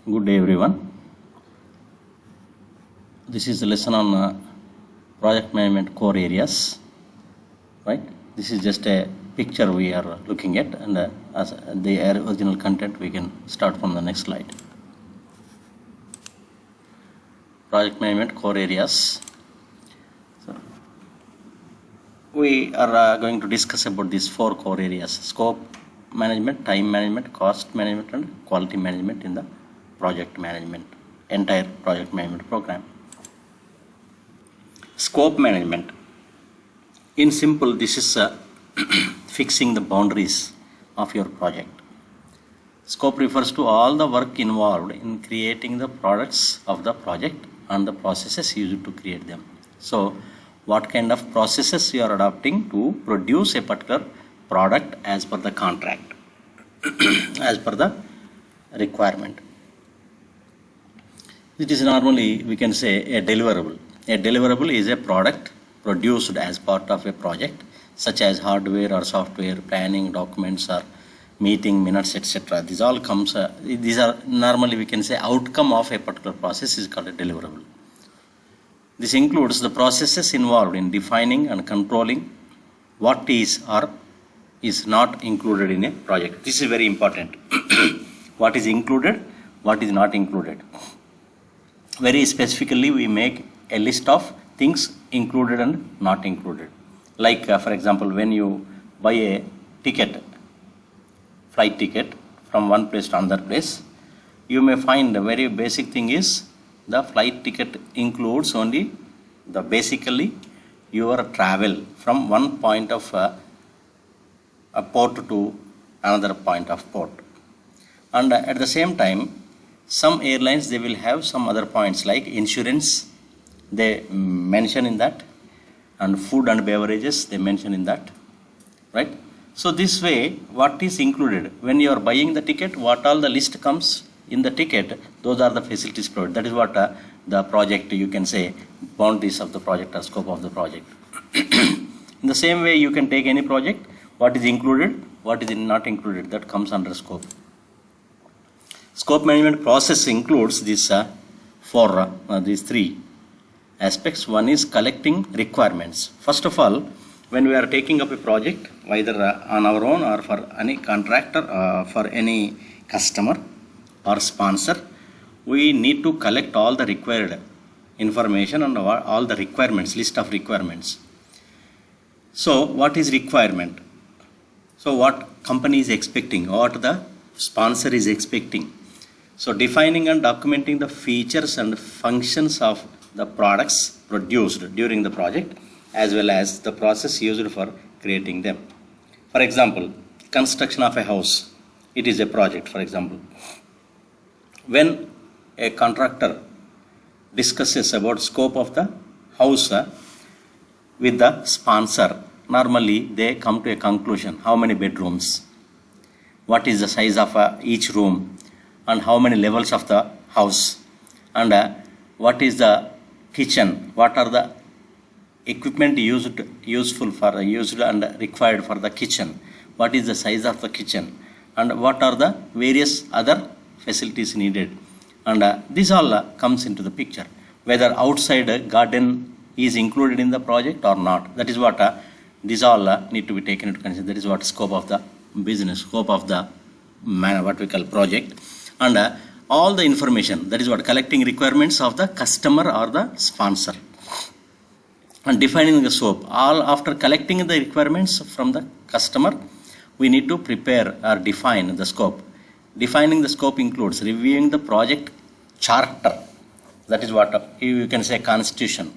Good day everyone. This is a lesson on project management core areas, right? This is just a picture we are looking at, and as the original content we can start from the next slide. Project management core areas. So, we are going to discuss about these four core areas: scope management, time management, cost management, and quality management in the project management, entire project management program. Scope management. In simple, this is fixing the boundaries of your project. Scope refers to all the work involved in creating the products of the project and the processes used to create them. So, what kind of processes you are adopting to produce a particular product as per the contract, as per the requirement. It is normally, we can say, a deliverable. A deliverable is a product produced as part of a project, such as hardware or software, planning, documents, or meeting minutes, etc. These all comes. These are normally, we can say, outcome of a particular process is called a deliverable. This includes the processes involved in defining and controlling what is or is not included in a project. This is very important. What is included, what is not included. Very specifically, we make a list of things included and not included. Like, for example, when you buy a ticket, flight ticket from one place to another place, you may find the very basic thing is the flight ticket includes only the basically your travel from one point of a port to another point of port. And at the same time, some airlines, they will have some other points like insurance, they mention in that, and food and beverages, they mention in that, right? So this way, what is included when you are buying the ticket, what all the list comes in the ticket, those are the facilities provided. That is what the project, you can say, boundaries of the project or scope of the project. In the same way, you can take any project, what is included, what is not included, that comes under scope. Scope management process includes this these three aspects. One is collecting requirements. First of all, when we are taking up a project, either on our own or for any contractor, for any customer or sponsor, we need to collect all the required information and all the requirements, list of requirements. So, what is requirement? So, what company is expecting, what the sponsor is expecting. So, defining and documenting the features and functions of the products produced during the project, as well as the process used for creating them. For example, construction of a house, it is a project, for example. When a contractor discusses about scope of the house with the sponsor, normally they come to a conclusion: how many bedrooms, what is the size of each room, and how many levels of the house, and what is the kitchen, what are the equipment used and required for the kitchen, what is the size of the kitchen, and what are the various other facilities needed. And this all comes into the picture. Whether outside garden is included in the project or not. That is what these all need to be taken into consideration. That is what scope of the business, scope of the what we call project. And all the information, that is what collecting requirements of the customer or the sponsor. And defining the scope. All after collecting the requirements from the customer, we need to prepare or define the scope. Defining the scope includes reviewing the project charter. That is what you can say constitution.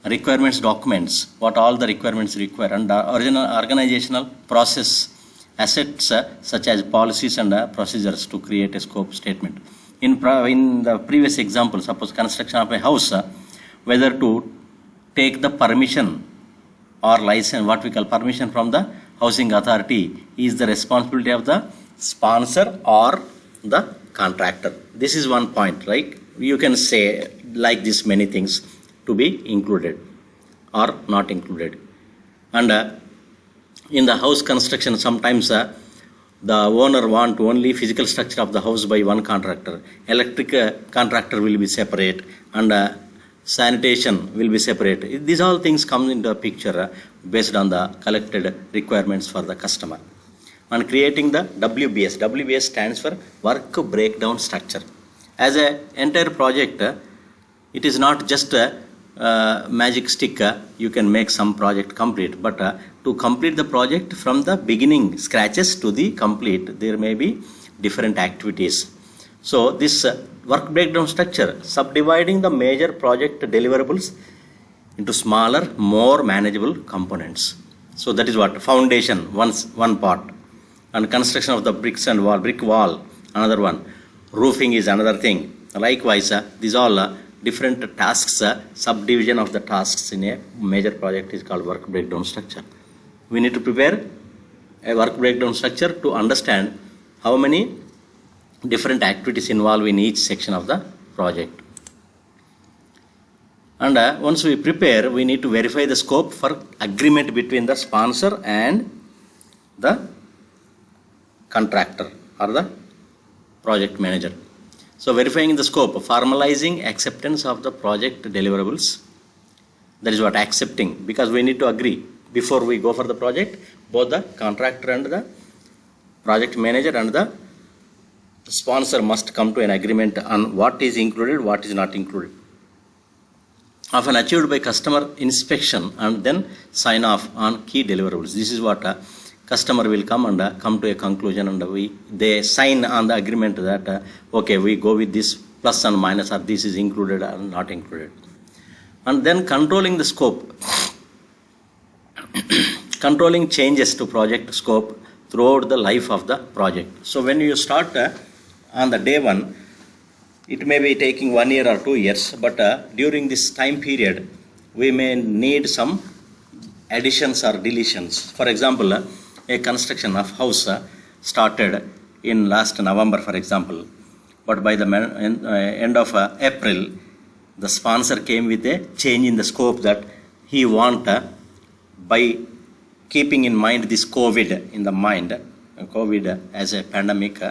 Requirements documents, what all the requirements require, and organizational process assets such as policies and procedures to create a scope statement. In the previous example, suppose construction of a house, whether to take the permission or license, what we call permission from the housing authority, is the responsibility of the sponsor or the contractor. This is one point, right? You can say like this many things to be included or not included. And in the house construction, sometimes the owner want only physical structure of the house by one contractor, electric contractor will be separate, and sanitation will be separate. These all things come into a picture based on the collected requirements for the customer. And creating the WBS. WBS stands for work breakdown structure. As a entire project, it is not just a magic stick, you can make some project complete, but to complete the project from the beginning scratches to the complete, there may be different activities. So this work breakdown structure, subdividing the major project deliverables into smaller, more manageable components. So that is what foundation, one part, and construction of the bricks and brick wall, another one. Roofing is another thing. Likewise, these all different tasks, subdivision of the tasks in a major project is called work breakdown structure. We need to prepare a work breakdown structure to understand how many different activities involved in each section of the project. And once we prepare, we need to verify the scope for agreement between the sponsor and the contractor or the project manager. So verifying the scope, formalizing acceptance of the project deliverables. That is what accepting, because we need to agree before we go for the project. Both the contractor and the project manager and the sponsor must come to an agreement on what is included, what is not included. Often achieved by customer inspection and then sign off on key deliverables. This is what customer will come and come to a conclusion, and they sign on the agreement that okay, we go with this plus and minus, or this is included or not included. And then controlling the scope, controlling changes to project scope throughout the life of the project. So when you start on the day one, it may be taking 1 year or 2 years, but during this time period, we may need some additions or deletions. For example, a construction of house started in last November, for example, but by the end of April, the sponsor came with a change in the scope that he want, by keeping in mind this COVID in the mind, COVID as a pandemic,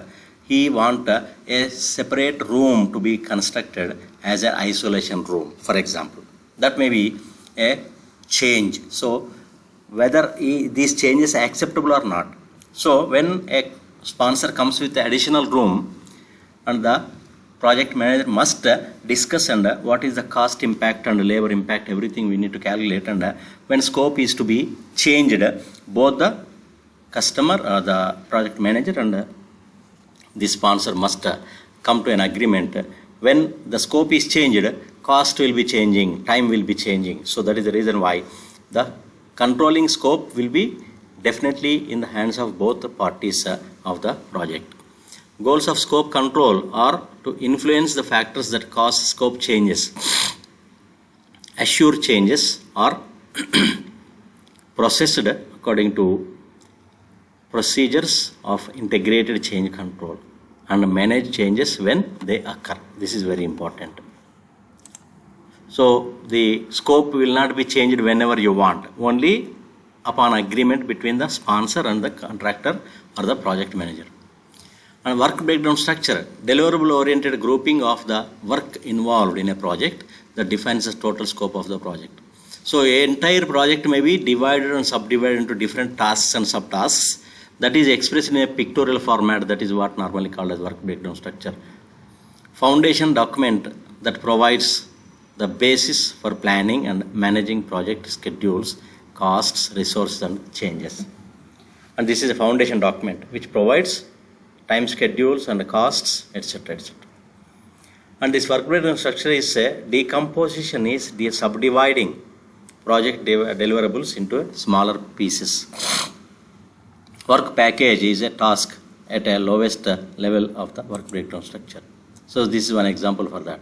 he want a separate room to be constructed as an isolation room, for example. That may be a change. So whether these changes are acceptable or not. So when a sponsor comes with the additional room, and the project manager must discuss and what is the cost impact and labor impact, everything we need to calculate. And when scope is to be changed, both the customer, the project manager and the sponsor must come to an agreement. When the scope is changed, cost will be changing, time will be changing. So that is the reason why the controlling scope will be definitely in the hands of both the parties of the project. Goals of scope control are to influence the factors that cause scope changes, assure changes are processed according to procedures of integrated change control, and manage changes when they occur. This is very important. So the scope will not be changed whenever you want, only upon agreement between the sponsor and the contractor or the project manager. And work breakdown structure, deliverable oriented grouping of the work involved in a project that defines the total scope of the project. So an entire project may be divided and subdivided into different tasks and subtasks. That is expressed in a pictorial format. That is what normally called as work breakdown structure. Foundation document that provides the basis for planning and managing project schedules, costs, resources and changes. And this is a foundation document which provides time schedules and costs, etc., etc. And this work breakdown structure is decomposition is subdividing project deliverables into smaller pieces. Work package is a task at a lowest level of the work breakdown structure. So this is one example for that.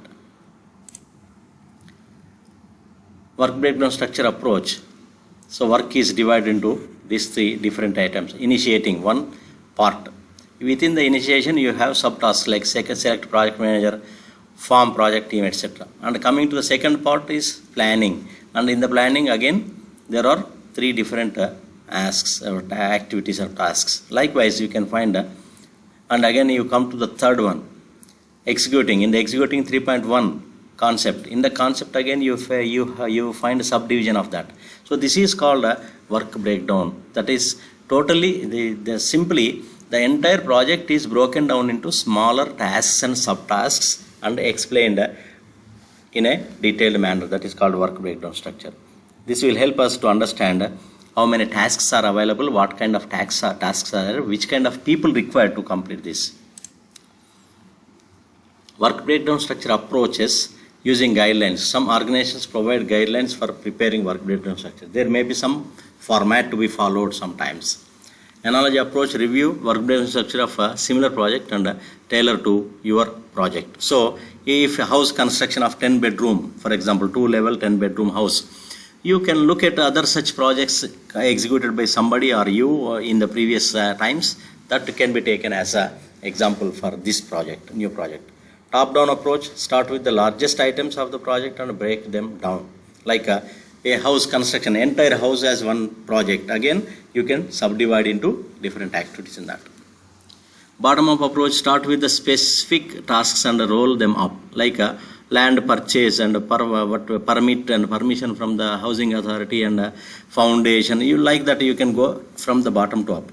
Work breakdown structure approach. So work is divided into these three different items. Initiating, one part. Within the initiation, you have subtasks like select project manager, form project team, etc. And coming to the second part is planning. And in the planning, again, there are three different asks or activities or tasks. Likewise, you can find, and again you come to the third one, executing. In the executing 3.1 concept, in the concept again you find a subdivision of that. So this is called a work breakdown. That is totally simply the entire project is broken down into smaller tasks and subtasks and explained in a detailed manner. That is called work breakdown structure. This will help us to understand how many tasks are available, what kind of tasks are there, which kind of people required to complete this. Work breakdown structure approaches using guidelines. Some organizations provide guidelines for preparing work breakdown structure. There may be some format to be followed sometimes. Analogy approach review work breakdown structure of a similar project and tailor to your project. So if a house construction of 10 bedroom, for example, 2-level 10 bedroom house, you can look at other such projects executed by somebody or you in the previous times. That can be taken as an example for this project, new project. Top-down approach, start with the largest items of the project and break them down. Like a house construction, entire house as one project. Again, you can subdivide into different activities in that. Bottom-up approach, start with the specific tasks and roll them up. Like a land purchase and permit and permission from the housing authority and foundation. You like that, you can go from the bottom to up.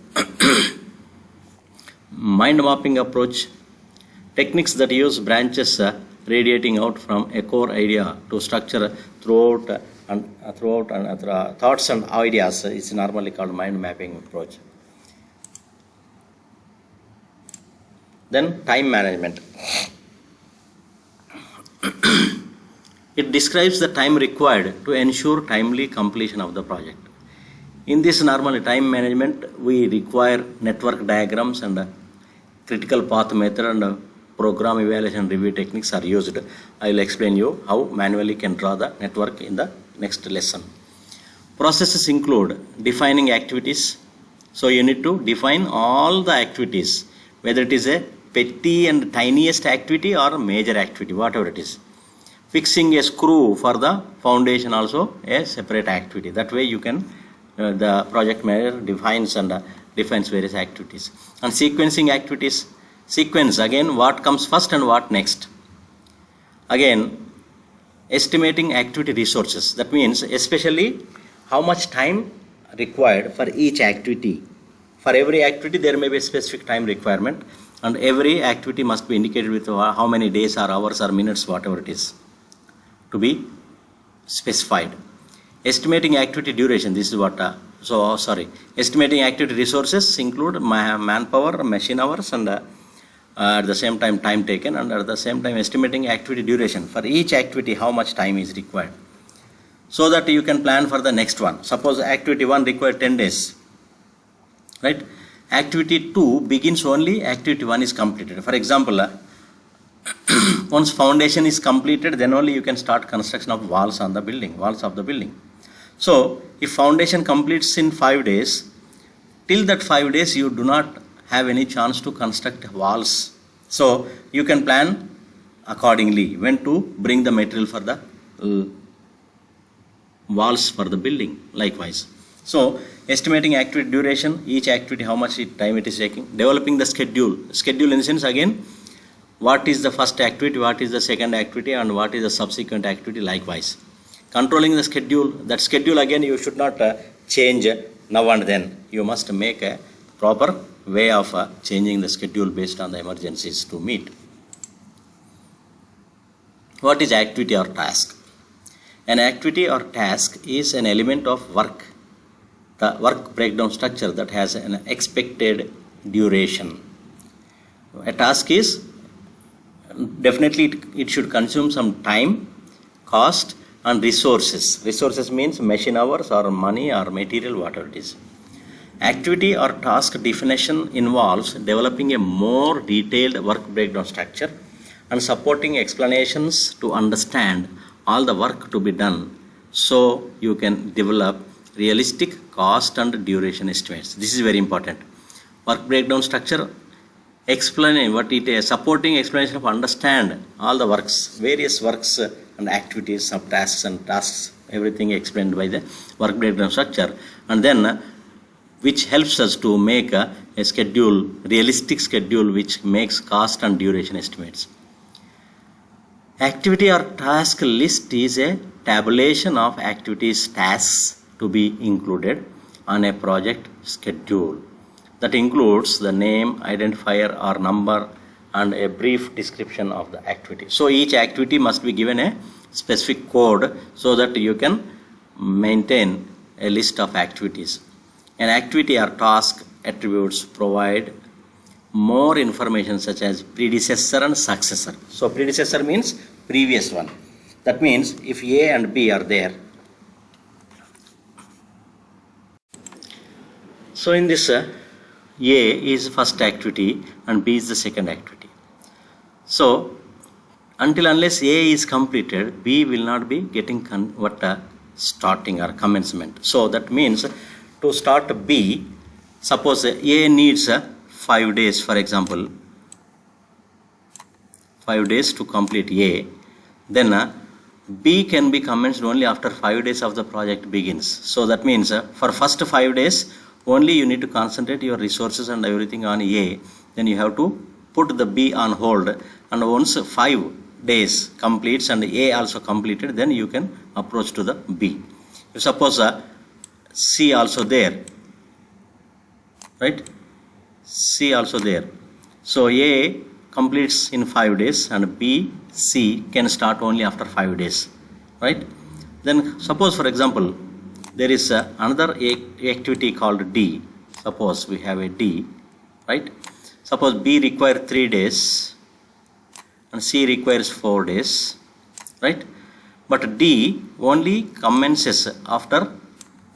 Mind mapping approach, techniques that use branches radiating out from a core idea to structure throughout thoughts and ideas is normally called mind mapping approach. Then time management. It describes the time required to ensure timely completion of the project. In this normally time management, we require network diagrams and critical path method and program evaluation review techniques are used. I will explain you how manually can draw the network in the next lesson. Processes include defining activities. So you need to define all the activities, whether it is a petty and tiniest activity or a major activity, whatever it is. Fixing a screw for the foundation also a separate activity. That way you can, the project manager defines various activities. And sequencing activities. Sequence, again, what comes first and what next. Again, estimating activity resources. That means especially how much time required for each activity. For every activity there may be a specific time requirement, and every activity must be indicated with how many days or hours or minutes, whatever it is, to be specified. Estimating activity duration. This is what estimating activity resources include manpower, machine hours, and at the same time time taken, and at the same time estimating activity duration for each activity, how much time is required, so that you can plan for the next one. Suppose activity 1 required 10 days, right? Activity 2 begins only activity 1 is completed. For example, once foundation is completed, then only you can start construction of walls of the building. So if foundation completes in 5 days, till that 5 days you do not have any chance to construct walls. So you can plan accordingly when to bring the material for the walls for the building. Likewise. So estimating activity duration, each activity how much time it is taking. Developing the schedule. Schedule in the sense, again, what is the first activity, what is the second activity, and what is the subsequent activity. Likewise. Controlling the schedule. That schedule again you should not change now and then. You must make a proper way of changing the schedule based on the emergencies to meet. What is activity or task? An activity or task is an element of work, the work breakdown structure that has an expected duration. A task is definitely it should consume some time, cost, and resources. Resources means machine hours or money or material, whatever it is. Activity or task definition involves developing a more detailed work breakdown structure and supporting explanations to understand all the work to be done, so you can develop realistic cost and duration estimates. This is very important. Work breakdown structure explaining what it is, supporting explanation of understand all the works, various works and activities, subtasks and tasks, everything explained by the work breakdown structure. And then which helps us to make a schedule, realistic schedule, which makes cost and duration estimates. Activity or task list is a tabulation of activities, tasks to be included on a project schedule that includes the name, identifier or number and a brief description of the activity. So each activity must be given a specific code so that you can maintain a list of activities. An activity or task attributes provide more information such as predecessor and successor. So predecessor means previous one. That means if A and B are there. So in this A is first activity and B is the second activity. So until unless A is completed, B will not be getting starting or commencement. So that means to start B, suppose A needs 5 days, for example, 5 days to complete A, then B can be commenced only after 5 days of the project begins. So that means for first 5 days only you need to concentrate your resources and everything on A, then you have to put the B on hold, and once 5 days completes and A also completed, then you can approach to the B. If suppose C also there, right? C also there. So A completes in 5 days and B, C can start only after 5 days, right? Then suppose for example there is another activity called D. Suppose we have a D, right? Suppose B requires 3 days and C requires 4 days, right? But D only commences after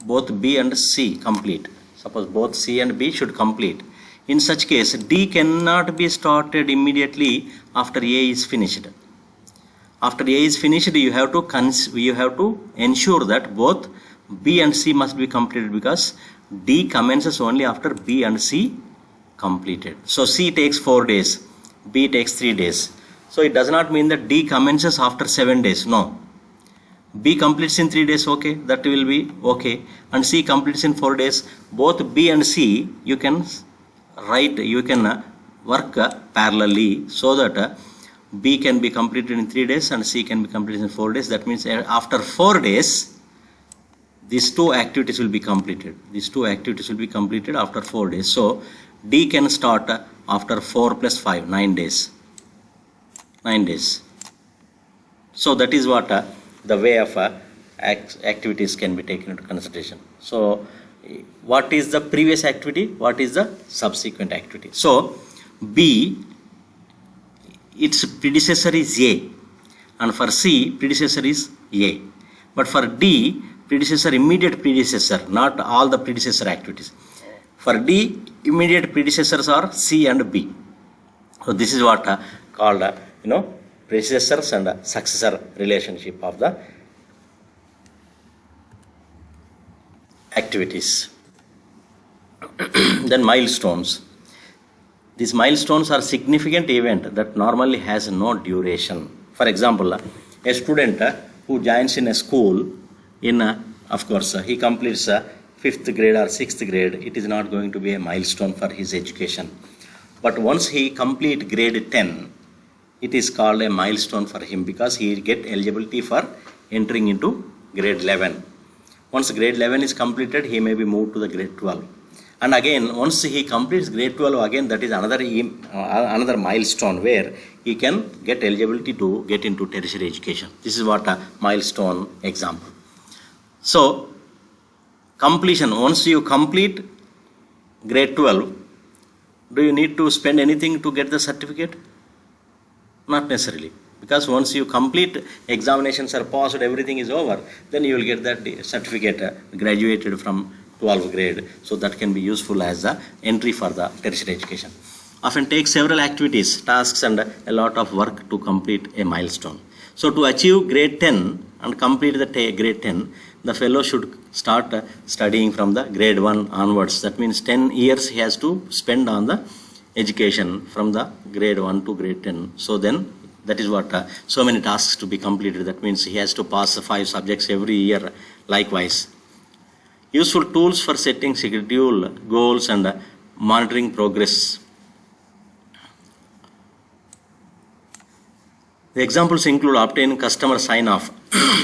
both B and C complete. Suppose both C and B should complete. In such case, D cannot be started immediately after A is finished. After A is finished, you have to ensure that both B and C must be completed, because D commences only after B and C completed. So C takes 4 days, B takes 3 days. So it does not mean that D commences after 7 days. No. B completes in 3 days, okay, that will be okay. And C completes in 4 days. Both B and C you can work parallelly, so that B can be completed in 3 days and C can be completed in 4 days. That means after 4 days, these two activities will be completed. These two activities will be completed after 4 days. So D can start after 4 plus 5, 9 days. 9 days. So that is what the way of activities can be taken into consideration. So what is the previous activity? What is the subsequent activity? So B, its predecessor is A, and for C predecessor is A. But for D, predecessor, immediate predecessor, not all the predecessor activities. For D, immediate predecessors are C and B. So this is what called predecessors and successor relationship of the activities. Then milestones. These milestones are significant event that normally has no duration. For example, a student who joins in a school of course he completes 5th grade or 6th grade, it is not going to be a milestone for his education. But once he complete grade 10, it is called a milestone for him, because he get eligibility for entering into grade 11. Once grade 11 is completed, he may be moved to the grade 12. And again, once he completes grade 12, again that is another milestone where he can get eligibility to get into tertiary education. This is what a milestone example. So completion, once you complete grade 12, do you need to spend anything to get the certificate? Not necessarily, because once you complete, examinations are passed, everything is over, then you will get that certificate, graduated from 12th grade. So that can be useful as the entry for the tertiary education. Often takes several activities, tasks and a lot of work to complete a milestone. So to achieve grade 10 and complete the grade 10, the fellow should start studying from the grade 1 onwards. That means 10 years he has to spend on the education from the grade 1 to grade 10. So then that is what so many tasks to be completed. That means he has to pass 5 subjects every year likewise. Useful tools for setting schedule, goals, and monitoring progress. The examples include obtaining customer sign-off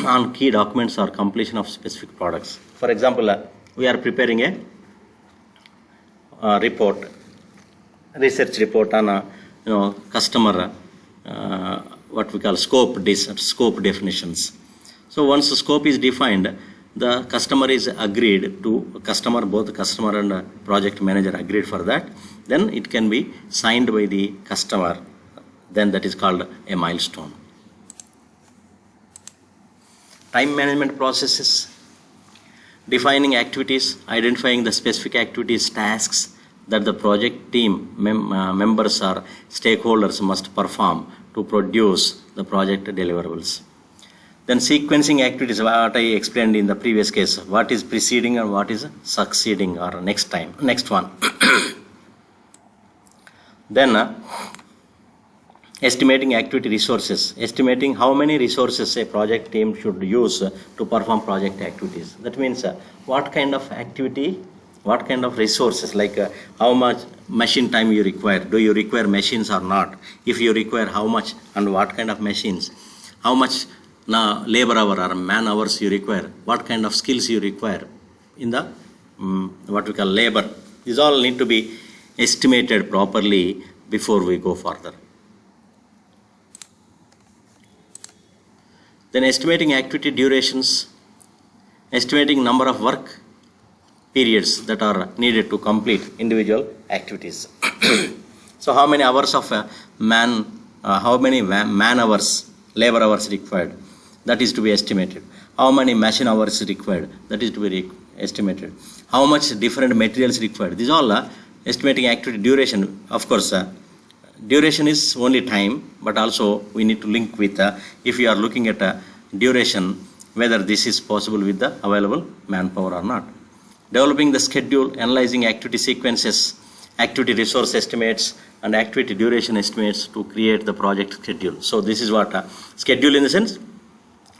on key documents or completion of specific products. For example, we are preparing a research report on customer what we call scope definitions. So once the scope is defined, the customer is agreed to both the customer and project manager agreed for that. Then it can be signed by the customer. Then that is called a milestone. Time management processes, defining activities, identifying the specific activities, tasks that the project team members or stakeholders must perform to produce the project deliverables. Then sequencing activities, what I explained in the previous case, what is preceding and what is succeeding or next one. Then estimating activity resources, estimating how many resources a project team should use to perform project activities. That means what kind of activity, what kind of resources, like how much machine time you require, do you require machines or not, if you require how much and what kind of machines, how much labor hour or man hours you require, what kind of skills you require in the what we call labor. These all need to be estimated properly before we go further. Then estimating activity durations, estimating number of work periods that are needed to complete individual activities. So how many hours of man hours, labor hours required, that is to be estimated. How many machine hours required, that is to be estimated. How much different materials required. These all estimating activity duration. Of course, duration is only time, but also we need to link with if you are looking at duration, whether this is possible with the available manpower or not. Developing the schedule, analyzing activity sequences, activity resource estimates, and activity duration estimates to create the project schedule. So this is what schedule in the sense,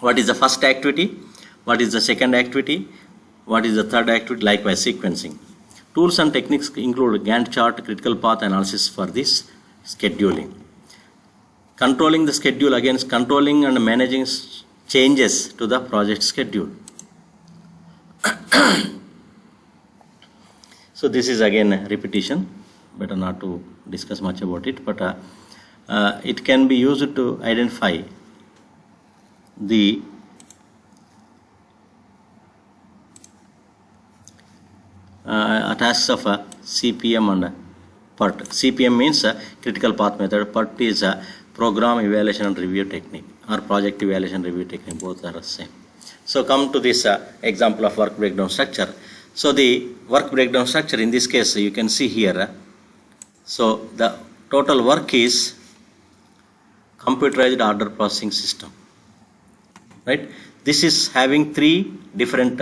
what is the first activity, what is the second activity, what is the third activity, likewise sequencing. Tools and techniques include Gantt chart, critical path analysis for this scheduling. Controlling the schedule, against controlling and managing changes to the project schedule. So this is again a repetition, better not to discuss much about it, but it can be used to identify the tasks of CPM and PERT. CPM means critical path method. PERT is program evaluation and review technique, or project evaluation review technique. Both are the same. So come to this example of work breakdown structure. So the work breakdown structure in this case you can see here. So the total work is computerized order processing system. Right? This is having 3 different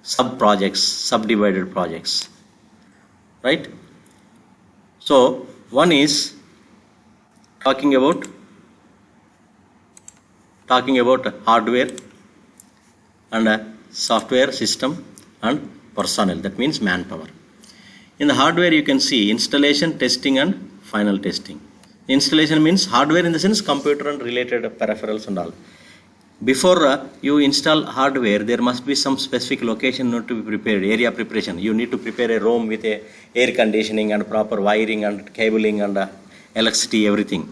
subdivided projects. Right? So one is talking about hardware and software system and personnel. That means manpower. In the hardware you can see installation, testing and final testing. Installation means hardware in the sense computer and related peripherals and all. Before you install hardware, there must be some specific location need to be prepared, area preparation. You need to prepare a room with a air conditioning and proper wiring and cabling and electricity, everything.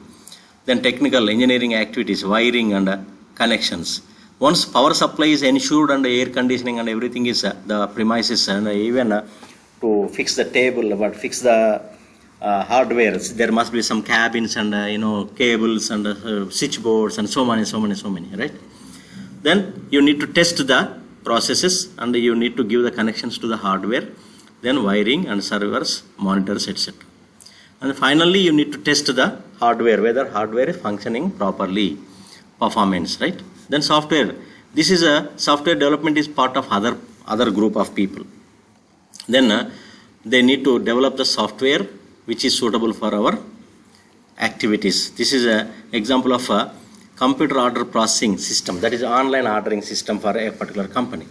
Then technical engineering activities, wiring and connections. Once power supply is ensured and air conditioning and everything is the premises, and even to fix the table, but fix the hardware, there must be some cabins and cables and switchboards and so many, right? Then you need to test the processes and you need to give the connections to the hardware, then wiring and servers, monitors, etc. And finally you need to test the hardware, whether hardware is functioning properly, performance, right? Then software. This is a software development is part of other group of people. Then they need to develop the software which is suitable for our activities. This is an example of a computer order processing system, that is online ordering system for a particular company.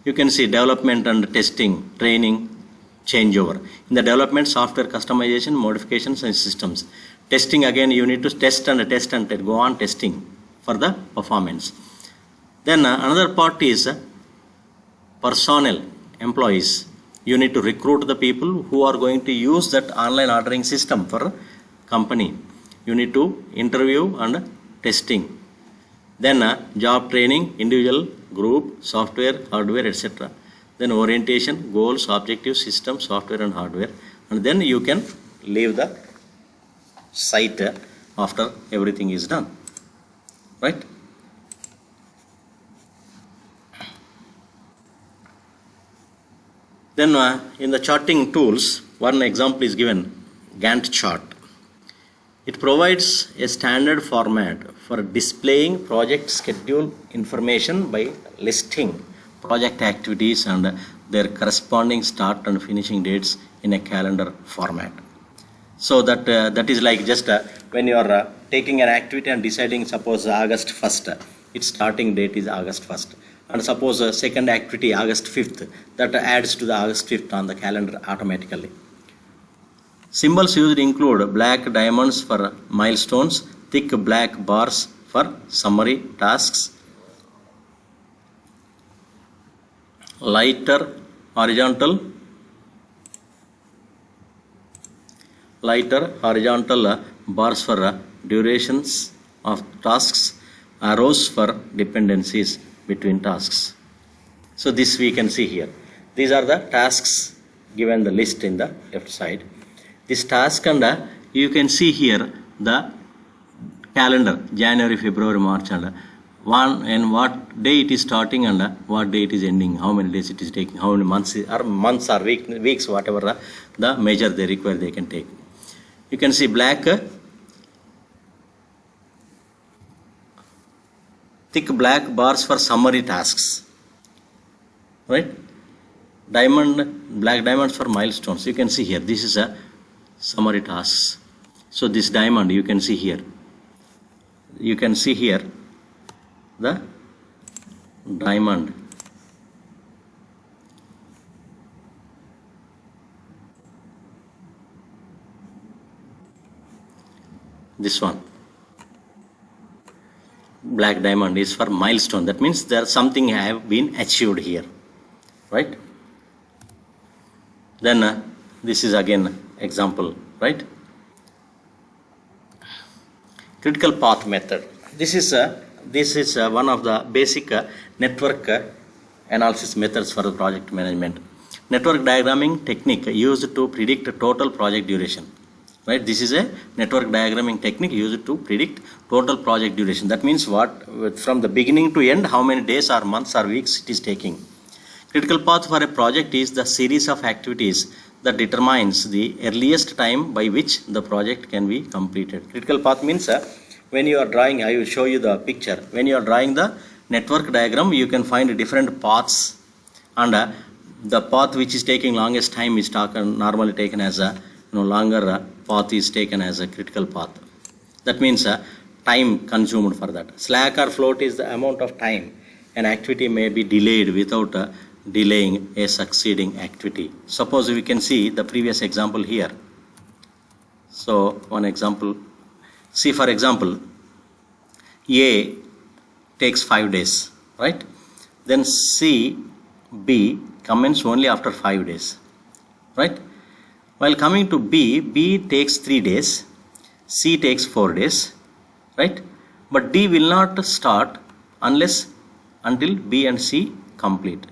You can see development and testing, training, changeover. In the development, software customization, modifications and systems. Testing, again you need to test and go on testing for the performance. Then another part is personnel, employees. You need to recruit the people who are going to use that online ordering system for company. You need to interview and testing. Then job training, individual, group, software, hardware, etc. Then orientation, goals, objectives, system, software and hardware. And then you can leave the site after everything is done. Right? Then in the charting tools, one example is given, Gantt chart. It provides a standard format for displaying project schedule information by listing project activities and their corresponding start and finishing dates in a calendar format. So that is like just when you are taking an activity and deciding, suppose August 1st, its starting date is August 1st. And suppose second activity August 5th, that adds to the August 5th on the calendar automatically. Symbols used include black diamonds for milestones, thick black bars for summary tasks, lighter horizontal bars for durations of tasks, arrows for dependencies between tasks. So this we can see here. These are the tasks given the list in the left side. This task and you can see here the calendar, January, February, March, and what day it is starting and what day it is ending, how many days it is taking, how many months or weeks, whatever the measure they require they can take. You can see black, thick black bars for summary tasks, right? Black diamonds for milestones. You can see here, this is a summary tasks. So this diamond you can see here. You can see here the diamond. This one, black diamond, is for milestone. That means there something have been achieved here, right? Then this is again example, right? Critical path method. This is one of the basic network analysis methods for the project management. Network diagramming technique used to predict total project duration. Right? This is a network diagramming technique used to predict total project duration. That means what, from the beginning to end, how many days or months or weeks it is taking. Critical path for a project is the series of activities that determines the earliest time by which the project can be completed. Critical path means when you are drawing, I will show you the picture. When you are drawing the network diagram, you can find different paths, and the path which is taking longest time is normally taken as a longer path is taken as a critical path. That means time consumed for that. Slack or float is the amount of time an activity may be delayed without delaying a succeeding activity. Suppose we can see the previous example here. So one example, see for example, A takes 5 days, right? Then B commence only after 5 days, right? While coming to B takes 3 days, C takes 4 days, right? But D will not start until B and C complete.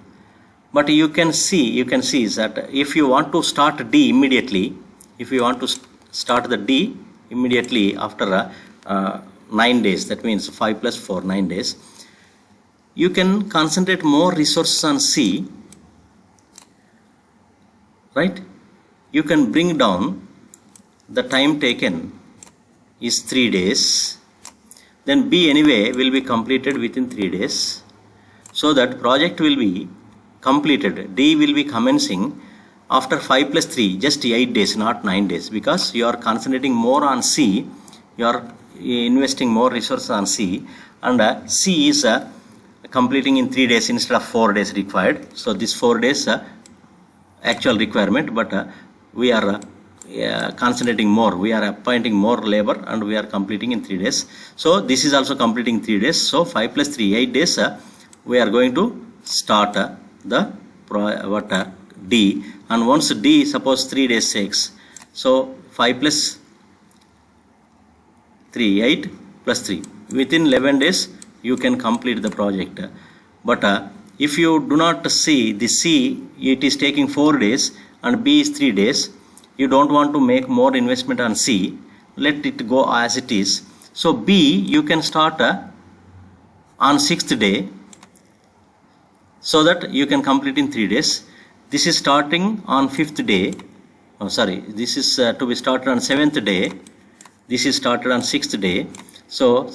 But you can see that if you want to start D immediately, start the D immediately after 9 days, that means 5 plus 4, 9 days, you can concentrate more resources on C, right? You can bring down the time taken is 3 days, then B anyway will be completed within 3 days, so that project will be completed. D will be commencing after 5 plus 3, just 8 days, not 9 days, because you are concentrating more on C, you are investing more resources on C, and C is completing in 3 days instead of 4 days required. So this 4 days actual requirement, but we are concentrating more. We are appointing more labor and we are completing in 3 days. So this is also completing 3 days. So 5 plus 3, 8 days. We are going to start the D, and once D, suppose 3 days takes. So 5 plus 3, 8 plus 3. Within 11 days, you can complete the project. But if you do not see the C, it is taking 4 days and B is 3 days. You don't want to make more investment on C. Let it go as it is. So B, you can start on 6th day, so that you can complete in 3 days. This is starting on 5th day. Oh, sorry, this is to be started on 7th day. This is started on 6th day. So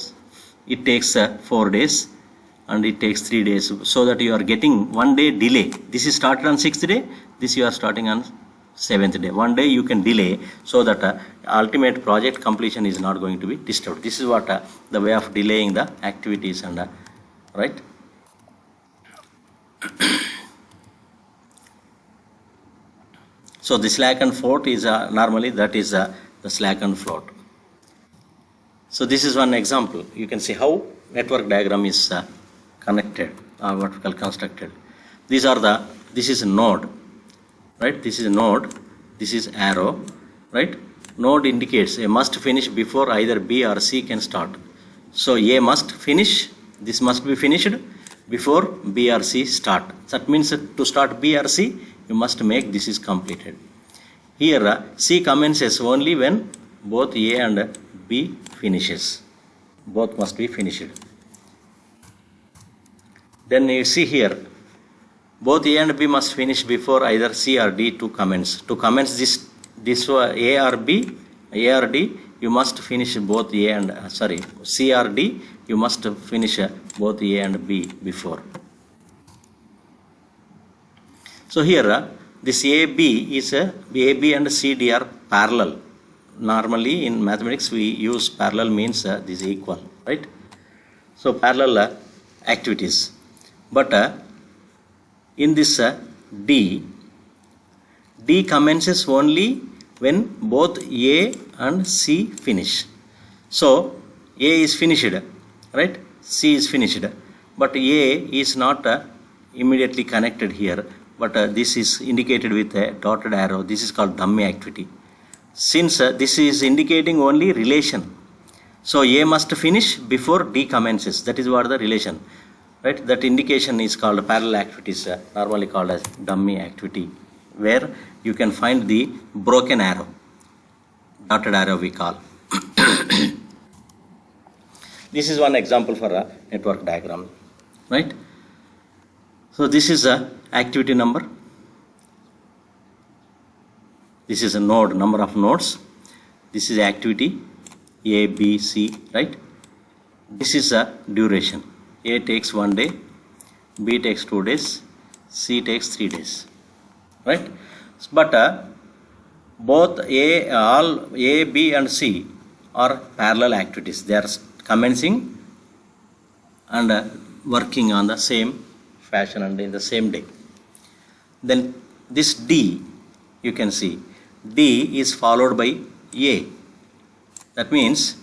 it takes 4 days and it takes 3 days, so that you are getting 1 day delay. This is started on 6th day. This you are starting on 7th day. 1 day you can delay, so that ultimate project completion is not going to be disturbed. This is what the way of delaying the activities and right. So the slack and float is normally that is the slack and float. So this is one example. You can see how network diagram is connected or what we call constructed. These are the, this is a node, right? This is a node, this is arrow, right? Node indicates a must finish before either B or C can start. So A must finish, this must be finished before B or C start. That means to start B or C, you must make this is completed. Here C commences only when both A and B finishes. Both must be finished. Then you see here, both A and B must finish before either C or D to commence. To commence this A or B, A or D, you must finish both A and C or D. You must finish both A and B before. So here this AB is AB and CD are parallel. Normally in mathematics we use parallel means this is equal, right? So parallel activities. But in this D commences only when both A and C finish. So A is finished, right? C is finished, but A is not immediately connected here, but this is indicated with a dotted arrow. This is called dummy activity. Since this is indicating only relation, so A must finish before D commences. That is what the relation, right? That indication is called parallel activities, normally called as dummy activity, where you can find the broken arrow, dotted arrow we call. This is one example for a network diagram, right? So this is a activity number. This is a node, number of nodes. This is activity A, B, C, right? This is a duration. A takes 1 day, B takes 2 days, C takes 3 days, right? But both all A, B and C are parallel activities. They are commencing and working on the same fashion and in the same day. Then this D, you can see D is followed by A. That means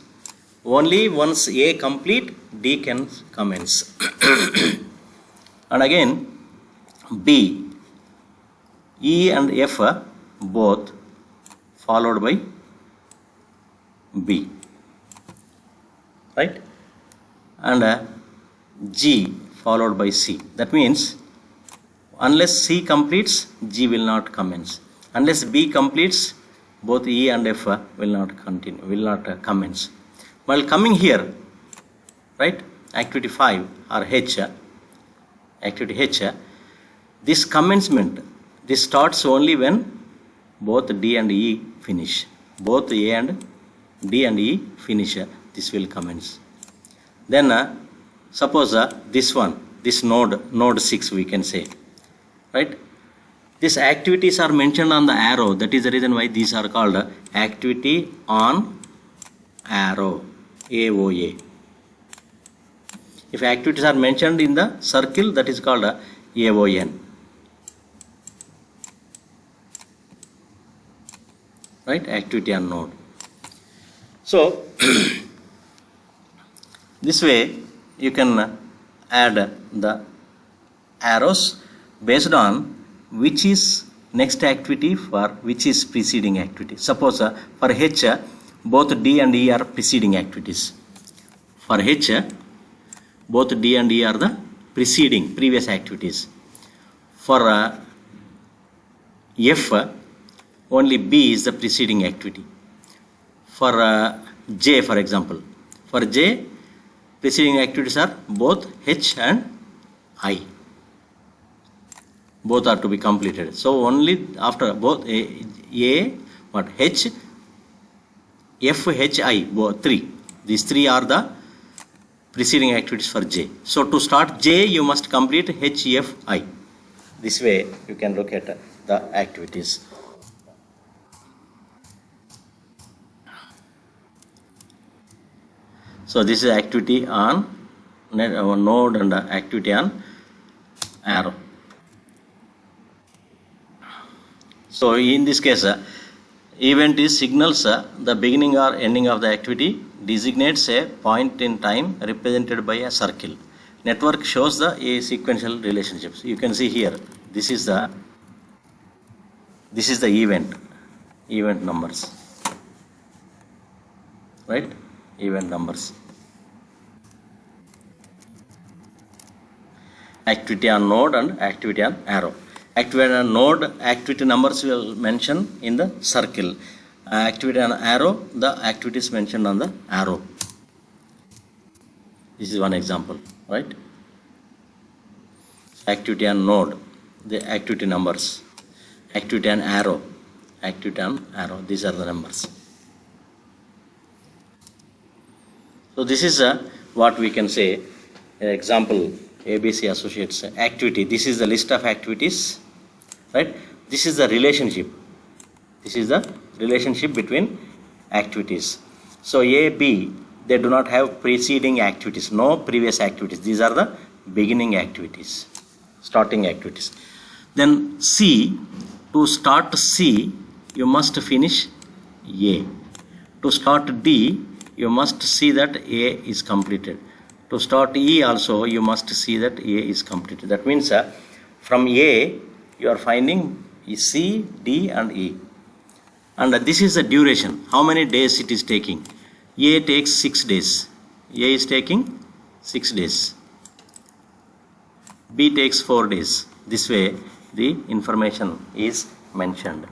only once A complete, D can commence. And again B, E and F both followed by B, right? And G followed by C. That means unless C completes, G will not commence. Unless B completes, both E and F will not continue, will not commence. While coming here, right, activity 5 or H, activity H, this commencement, this starts only when both D and E finish. Both A and D and E finish, this will commence. Then suppose this one, this node 6 we can say, right? These activities are mentioned on the arrow. That is the reason why these are called activity on arrow, AOA. If activities are mentioned in the circle, that is called a AON. Right, activity on node. So this way you can add the arrows based on which is next activity for which is preceding activity. Suppose for H, both D and E are preceding activities. For H, both D and E are the previous activities. For F, only B is the preceding activity. For J, for example, for J, preceding activities are both H and I. Both are to be completed. So only after both H, F, H, I, both three. These three are the preceding activities for J. So to start J, you must complete H, F, I. This way you can look at the activities. So this is activity on node and activity on arrow. So in this case, event is signals the beginning or ending of the activity, designates a point in time represented by a circle. Network shows the sequential relationships. You can see here, this is the event numbers, right? Event numbers. Activity on node and activity on arrow. Activity on node, activity numbers will mention in the circle. Activity on arrow, the activities mentioned on the arrow. This is one example, right? Activity on node, the activity numbers. Activity on arrow, these are the numbers. So this is what we can say, example, ABC Associates activity. This is the list of activities, right? This is the relationship. This is the relationship between activities. So A, B, they do not have preceding activities, no previous activities. These are the beginning activities, starting activities. Then C, to start C, you must finish A. To start D, you must see that A is completed. To start E also, you must see that A is completed. That means from A, you are finding C, D and E. And this is the duration. How many days it is taking? A takes 6 days. A is taking 6 days. B takes 4 days. This way, the information is mentioned.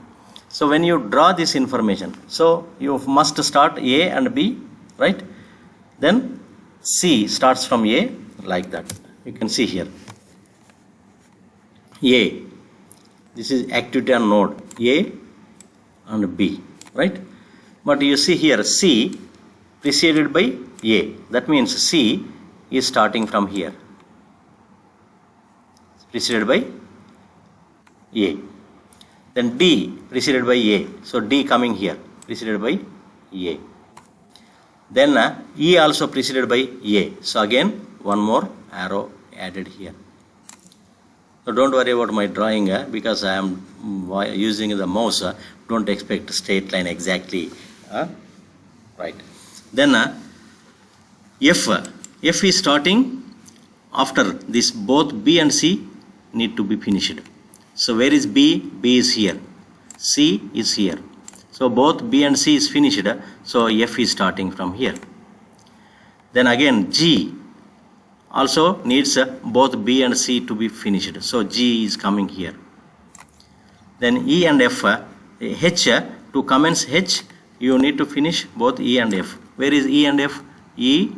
So when you draw this information, so you must start A and B, right? Then C starts from A like that. You can see here. A. This is activity on node A and B, right? But you see here C preceded by A. That means C is starting from here. Preceded by A. Then D preceded by A. So D coming here, preceded by A. Then E also preceded by A. So again, one more arrow added here. So don't worry about my drawing because I am using the mouse. Don't expect straight line exactly. Right. Then F is starting after this. Both B and C need to be finished. So where is B? B is here. C is here. So both B and C is finished. So F is starting from here. Then again G also needs both B and C to be finished. So G is coming here. Then E and F, H, to commence H, you need to finish both E and F. Where is E and F? E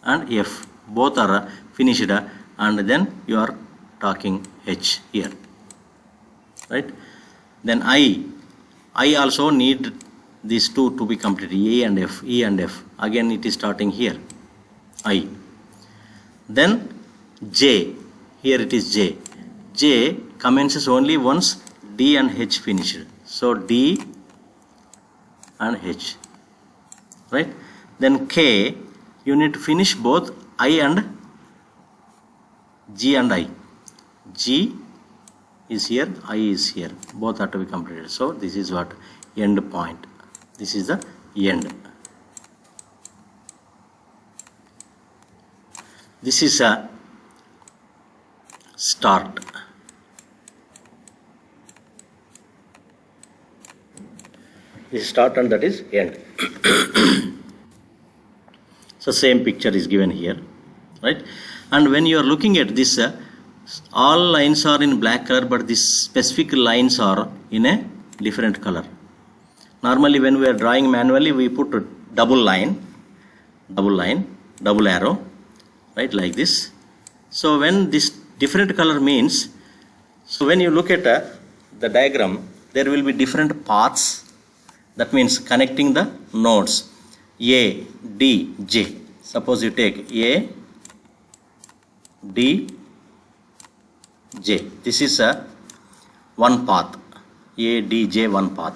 and F. Both are finished and then you are talking H here. Right? Then I also need these two to be completed, E and F. Again it is starting here, I. Then J, here it is J. J commences only once D and H finished. So D and H, right? Then K, you need to finish both I and G and I. G is here, I is here. Both have to be completed. So this is what? End point. This is the end. This is a start. This is start and that is end. So same picture is given here, right? And when you are looking at this, all lines are in black color, but these specific lines are in a different color. Normally when we are drawing manually, we put a double line, double arrow, right, like this. So when this different color means, so when you look at the diagram, there will be different paths. That means connecting the nodes A, D, J. Suppose you take A, D, J. This is a one path. A, D, J, one path.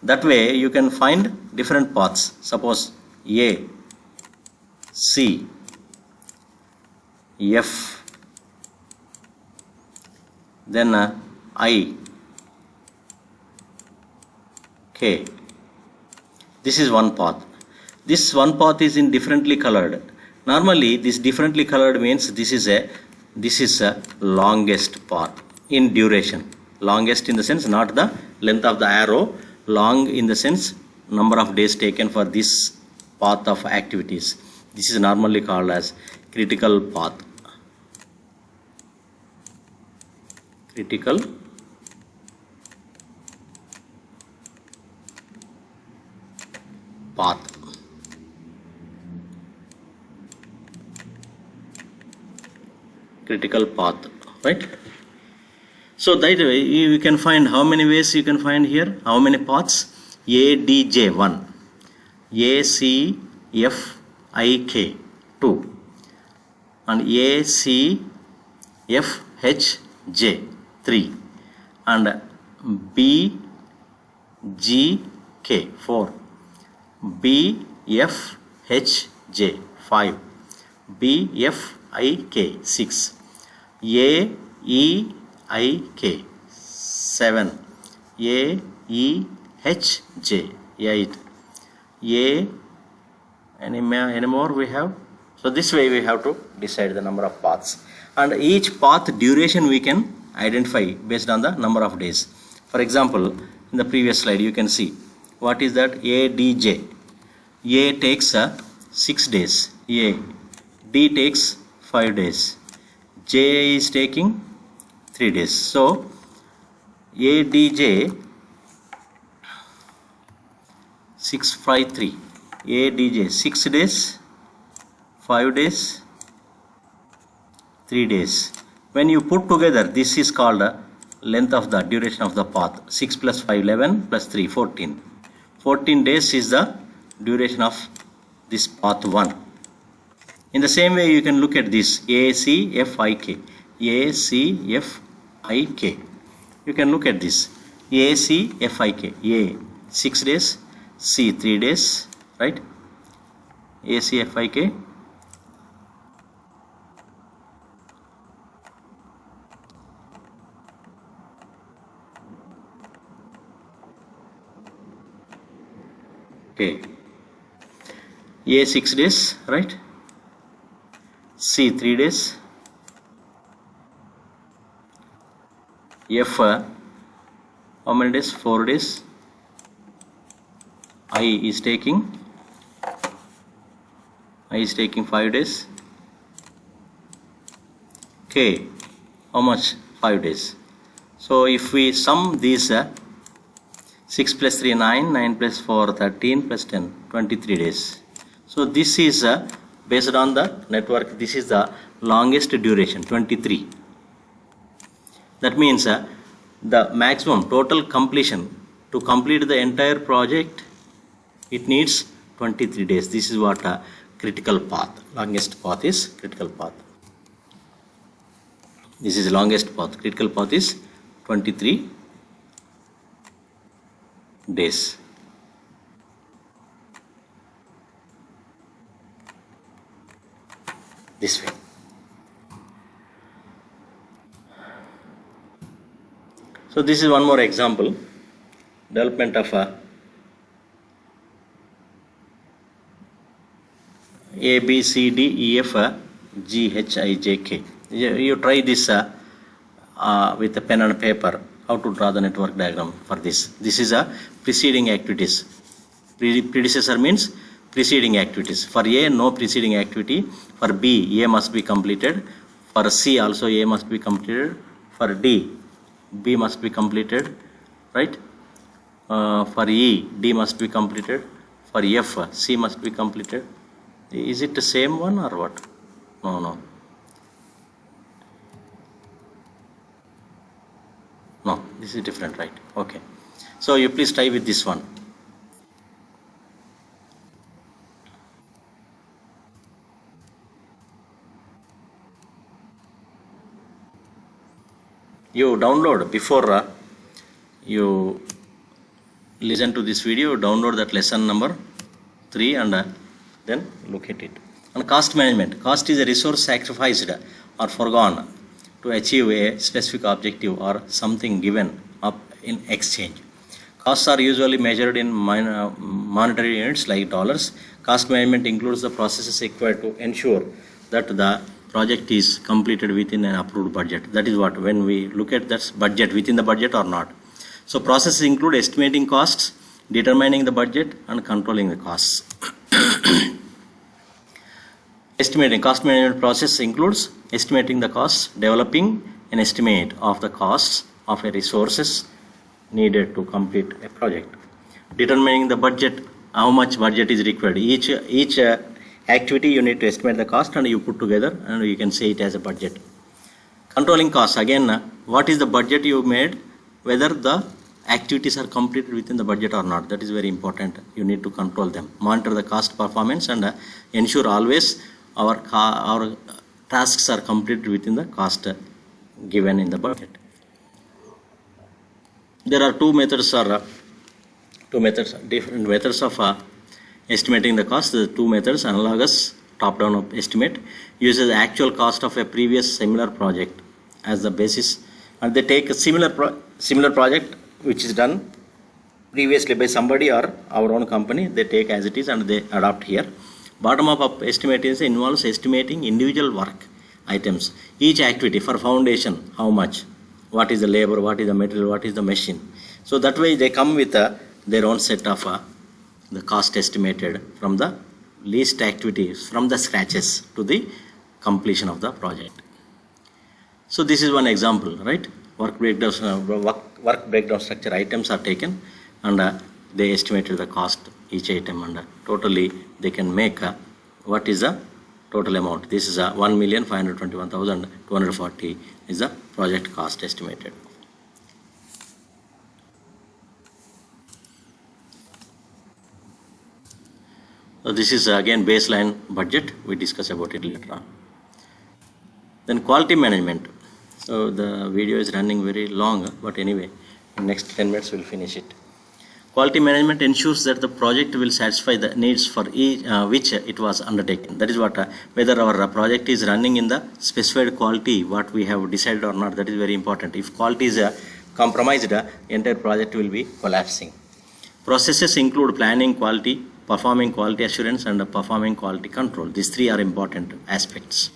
That way you can find different paths. Suppose A, C, F, then I, K. This is one path. This one path is in differently colored. Normally this differently colored means this is a longest path in duration. Longest in the sense not the length of the arrow, long in the sense number of days taken for this path of activities. This is normally called as critical path. Critical path. Critical path, right? So that way you can find how many ways you can find here, how many paths. A, D, J 1, A, C, F, I, K 2, and A, C, F, H, J 3, and B, G, K 4, B, F, H, J 5, B, F, I, K 6, A, E, I, K 7, A, E, H, J 8, A, any more we have. So this way we have to decide the number of paths, and each path duration we can identify based on the number of days. For example, in the previous slide you can see what is that. A, D, J. A takes 6 days. A. D takes 5 days. J is taking 3 days. So A, D, J 6, 5, 3. A, D, J 6 days, 5 days, 3 days. When you put together, this is called length of the duration of the path. 6 plus 5, 11 plus 3, 14. 14 days is the duration of this path 1. In the same way you can look at this A, C, F, I, K. A, C, F, I, K. You can look at this A, C, F, I, K. A 6 days, C 3 days, right? A, C, F, I, K. Okay. A 6 days, right? C 3 days. F how many days? 4 days. I is taking 5 days. K how much? 5 days. So if we sum these 6 plus 3 9, 9 plus 4 13 plus 10 23 days. So this is based on the network, this is the longest duration 23. That means the maximum total completion to complete the entire project, it needs 23 days. This is what a critical path. Longest path is critical path. This is the longest path. Critical path is 23 days. this way. So this is one more example, development of A, B, C, D, E, F, G, H, I, J, K. You try this with a pen and paper, how to draw the network diagram for this. This is a preceding activities. Predecessor means preceding activities. For A, no preceding activity. For B, A must be completed. For C, also A must be completed. For D, B must be completed, right? For E, D must be completed. For F, C must be completed. Is it the same one or what? No. No, this is different, right? Okay. So you please try with this one. You download before you listen to this video, download that lesson number 3 and then look at it. And cost management. Cost is a resource sacrificed or forgone to achieve a specific objective or something given up in exchange. Costs are usually measured in monetary units like dollars. Cost management includes the processes required to ensure that the project is completed within an approved budget. That is what, when we look at that budget, within the budget or not. So processes include estimating costs, determining the budget and controlling the costs. Estimating. Cost management process includes estimating the costs, developing an estimate of the costs of a resources needed to complete a project, determining the budget, how much budget is required. Each activity you need to estimate the cost and you put together and you can say it as a budget. Controlling costs, again, what is the budget you made, whether the activities are completed within the budget or not. That is very important. You need to control them, monitor the cost performance and ensure always our tasks are completed within the cost given in the budget. There are different methods of estimating the cost. The two methods, analogous top-down estimate, uses the actual cost of a previous similar project as the basis, and they take a similar project which is done previously by somebody or our own company, they take as it is and they adopt here. Bottom-up estimate involves estimating individual work items, each activity. For foundation, how much, what is the labor, what is the material, what is the machine. So that way they come with their own set of the cost estimated from the least activities, from the scratches to the completion of the project. So this is one example, right? Work breakdown structure items are taken and they estimated the cost each item and totally they can make what is the total amount. This is 1,521,240 is the project cost estimated. So this is again baseline budget. We discuss about it later on. Then quality management. So the video is running very long, but anyway, in next 10 minutes we'll finish it. Quality management ensures that the project will satisfy the needs for which it was undertaken. That is what, whether our project is running in the specified quality, what we have decided or not, that is very important. If quality is compromised, the entire project will be collapsing. Processes include planning quality, performing quality assurance, and performing quality control. These three are important aspects.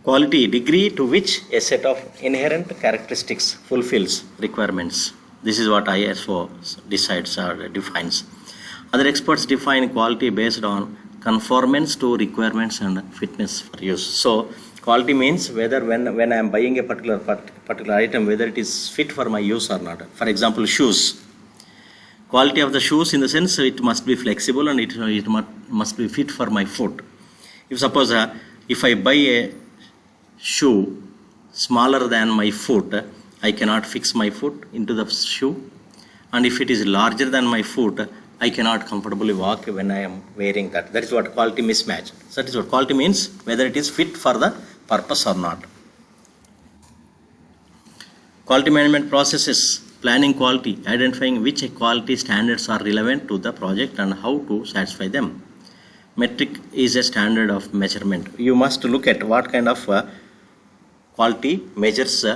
Quality, degree to which a set of inherent characteristics fulfills requirements. This is what ISO decides or defines. Other experts define quality based on conformance to requirements and fitness for use. So quality means whether when I am buying a particular item, whether it is fit for my use or not. For example, shoes. Quality of the shoes in the sense it must be flexible and it must be fit for my foot. If suppose if I buy a shoe smaller than my foot, I cannot fix my foot into the shoe, and if it is larger than my foot, I cannot comfortably walk when I am wearing that. That is what quality mismatch. So that is what quality means, whether it is fit for the purpose or not. Quality management processes Planning quality, identifying which quality standards are relevant to the project and how to satisfy them. Metric is a standard of measurement. You must look at what kind of quality measures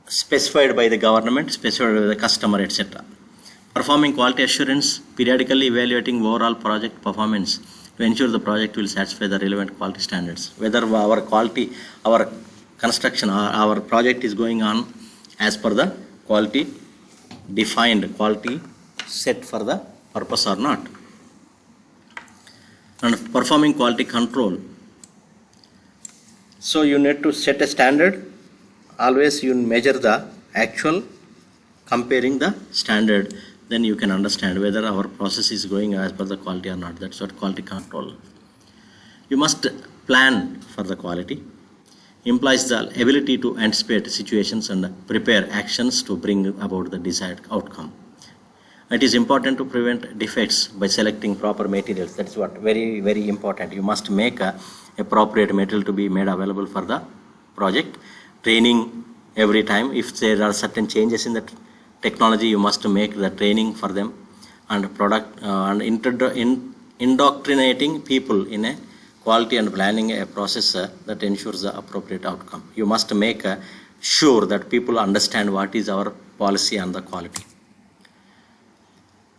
specified by the government, specified by the customer, etc. Performing quality assurance, periodically evaluating overall project performance to ensure the project will satisfy the relevant quality standards. Whether our quality, our construction, our project is going on as per the quality defined, quality set for the purpose or not. And performing quality control. So you need to set a standard. Always you measure the actual, comparing the standard, then you can understand whether our process is going as per the quality or not. That's what quality control. You must plan for the quality. Implies the ability to anticipate situations and prepare actions to bring about the desired outcome. It is important to prevent defects by selecting proper materials. That's what very, very important. You must make appropriate material to be made available for the project. Training every time. If there are certain changes in the technology, you must make the training for them, and indoctrinating people in a quality and planning a process that ensures the appropriate outcome. You must make sure that people understand what is our policy on the quality.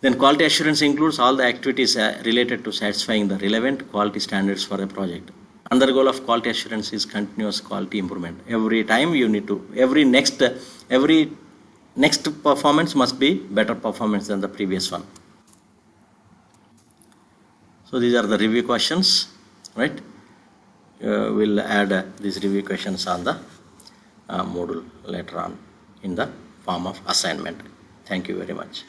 Then quality assurance includes all the activities related to satisfying the relevant quality standards for a project. Another goal of quality assurance is continuous quality improvement. Every time you need to, every next performance must be better performance than the previous one. So these are the review questions, right? We'll add these review questions on the module later on in the form of assignment. Thank you very much.